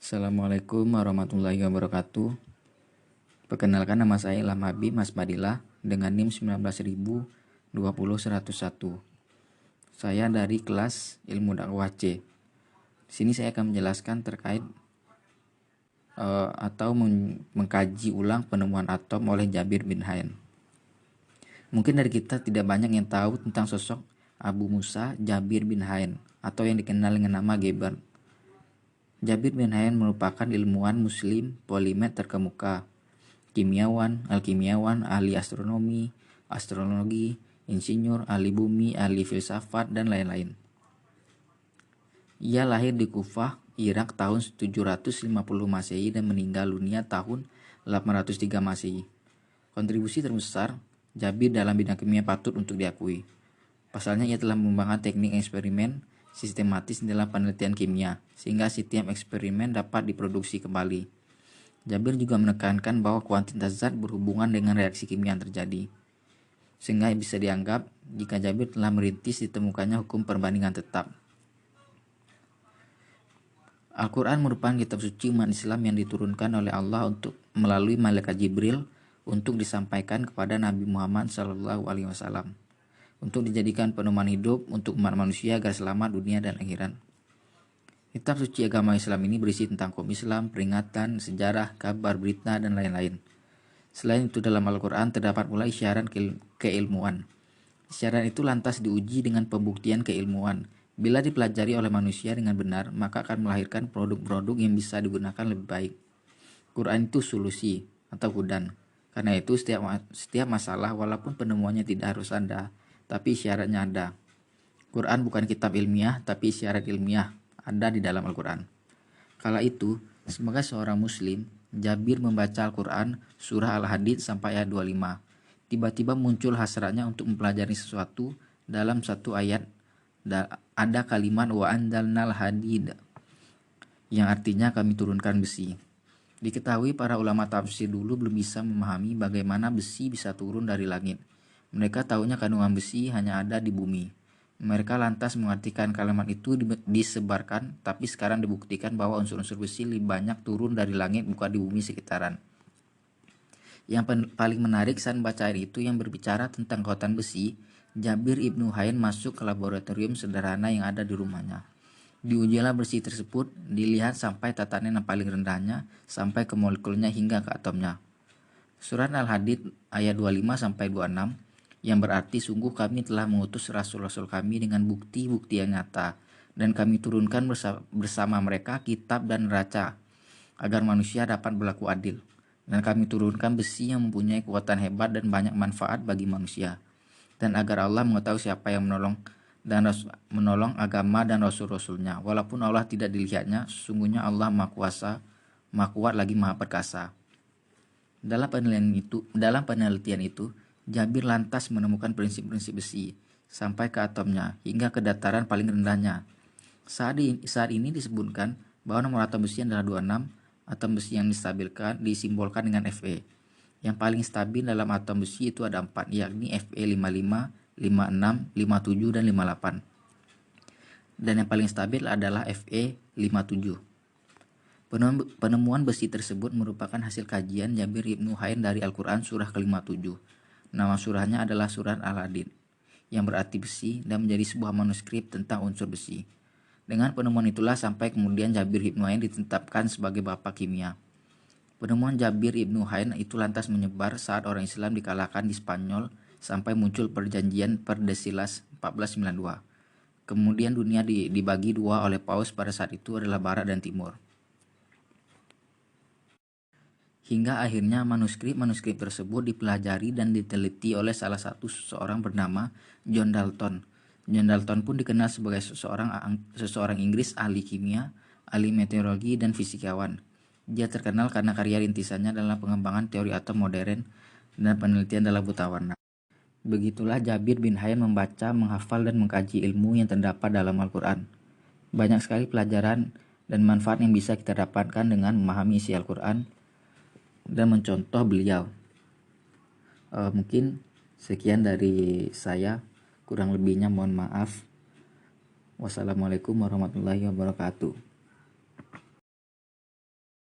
Assalamualaikum warahmatullahi wabarakatuh. Perkenalkan, nama saya Ilham Habib Mas Madilah dengan NIM 1920101. Saya dari kelas Ilmu Dakwah C. Di sini saya akan menjelaskan terkait atau mengkaji ulang penemuan atom oleh Jabir bin Hayyan. Mungkin dari kita tidak banyak yang tahu tentang sosok Abu Musa Jabir bin Hayyan atau yang dikenal dengan nama Geber. Jabir bin Hayyan merupakan ilmuwan muslim polimet terkemuka, kimiawan, alkimiawan, ahli astronomi, astrologi, insinyur, ahli bumi, ahli filsafat, dan lain-lain. Ia lahir di Kufah, Irak tahun 750 Masehi dan meninggal dunia tahun 803 Masehi. Kontribusi terbesar Jabir dalam bidang kimia patut untuk diakui. Pasalnya ia telah mengembangkan teknik eksperimen sistematis dalam penelitian kimia, sehingga setiap eksperimen dapat diproduksi kembali. Jabir juga menekankan bahwa kuantitas zat berhubungan dengan reaksi kimia yang terjadi, sehingga bisa dianggap jika Jabir telah merintis ditemukannya hukum perbandingan tetap. Al-Quran merupakan kitab suci umat Islam yang diturunkan oleh Allah untuk melalui malaikat Jibril untuk disampaikan kepada Nabi Muhammad SAW, untuk dijadikan pedoman hidup untuk umat manusia agar selamat dunia dan akhirat. Kitab suci agama Islam ini berisi tentang hukum Islam, peringatan, sejarah, kabar, berita, dan lain-lain. Selain itu, dalam Al-Quran terdapat pula isyarat keilmuan. Isyarat itu lantas diuji dengan pembuktian keilmuan. Bila dipelajari oleh manusia dengan benar, maka akan melahirkan produk-produk yang bisa digunakan lebih baik. Quran itu solusi atau hudan. Karena itu setiap masalah walaupun penemuannya tidak harus ada, tapi isyaratnya ada. Quran bukan kitab ilmiah, tapi isyarat ilmiah ada di dalam Al-Quran. Kala itu, sebagai seorang muslim, Jabir membaca Al-Quran surah Al-Hadid sampai ayat 25. Tiba-tiba muncul hasratnya untuk mempelajari sesuatu. Dalam satu ayat ada kalimat wa anzalnal hadid, yang artinya kami turunkan besi. Diketahui para ulama tafsir dulu belum bisa memahami bagaimana besi bisa turun dari langit. Mereka tahunya kandungan besi hanya ada di bumi. Mereka lantas mengartikan kalimat itu disebarkan, tapi sekarang dibuktikan bahwa unsur-unsur besi lebih banyak turun dari langit bukan di bumi sekitaran. Yang paling menarik saat membaca ayat itu yang berbicara tentang kekuatan besi, Jabir ibnu Hayyan masuk ke laboratorium sederhana yang ada di rumahnya. Diujilah besi tersebut, dilihat sampai tatanan yang paling rendahnya, sampai ke molekulnya hingga ke atomnya. Surat Al-Hadid ayat 25-26, yang berarti sungguh kami telah mengutus rasul-rasul kami dengan bukti-bukti yang nyata, dan kami turunkan bersama mereka kitab dan neraca, agar manusia dapat berlaku adil. Dan kami turunkan besi yang mempunyai kekuatan hebat dan banyak manfaat bagi manusia. Dan agar Allah mengetahui siapa yang menolong agama dan rasul-rasulnya. Walaupun Allah tidak dilihatnya, sesungguhnya Allah Maha Kuasa, Maha Kuat lagi Maha Perkasa. Dalam penelitian itu, Jabir lantas menemukan prinsip-prinsip besi sampai ke atomnya hingga ke dataran paling rendahnya. Saat ini disebutkan bahwa nomor atom besi adalah 26. Atom besi yang disimbolkan dengan Fe. Yang paling stabil dalam atom besi itu ada 4, yakni Fe 55, 56, 57, dan 58. Dan yang paling stabil adalah Fe 57. Penemuan besi tersebut merupakan hasil kajian Jabir ibnu Hayyan dari Al-Quran surah ke-57. Nama surahnya adalah surat Al-Hadid, yang berarti besi, dan menjadi sebuah manuskrip tentang unsur besi. Dengan penemuan itulah sampai kemudian Jabir ibnu Hayyan ditetapkan sebagai bapak kimia. Penemuan Jabir ibnu Hayyan itu lantas menyebar saat orang Islam dikalahkan di Spanyol sampai muncul perjanjian Perdesilas 1492. Kemudian dunia dibagi dua oleh Paus pada saat itu adalah Barat dan Timur. Hingga akhirnya manuskrip tersebut dipelajari dan diteliti oleh salah satu seseorang bernama John Dalton. John Dalton pun dikenal sebagai seseorang Inggris ahli kimia, ahli meteorologi, dan fisikawan. Dia terkenal karena karya rintisannya dalam pengembangan teori atom modern dan penelitian dalam buta warna. Begitulah Jabir bin Hayyan membaca, menghafal, dan mengkaji ilmu yang terdapat dalam Al-Quran. Banyak sekali pelajaran dan manfaat yang bisa kita dapatkan dengan memahami isi Al-Quran dan mencontoh beliau. Mungkin sekian dari saya. Kurang lebihnya mohon maaf. Wassalamualaikum warahmatullahi wabarakatuh.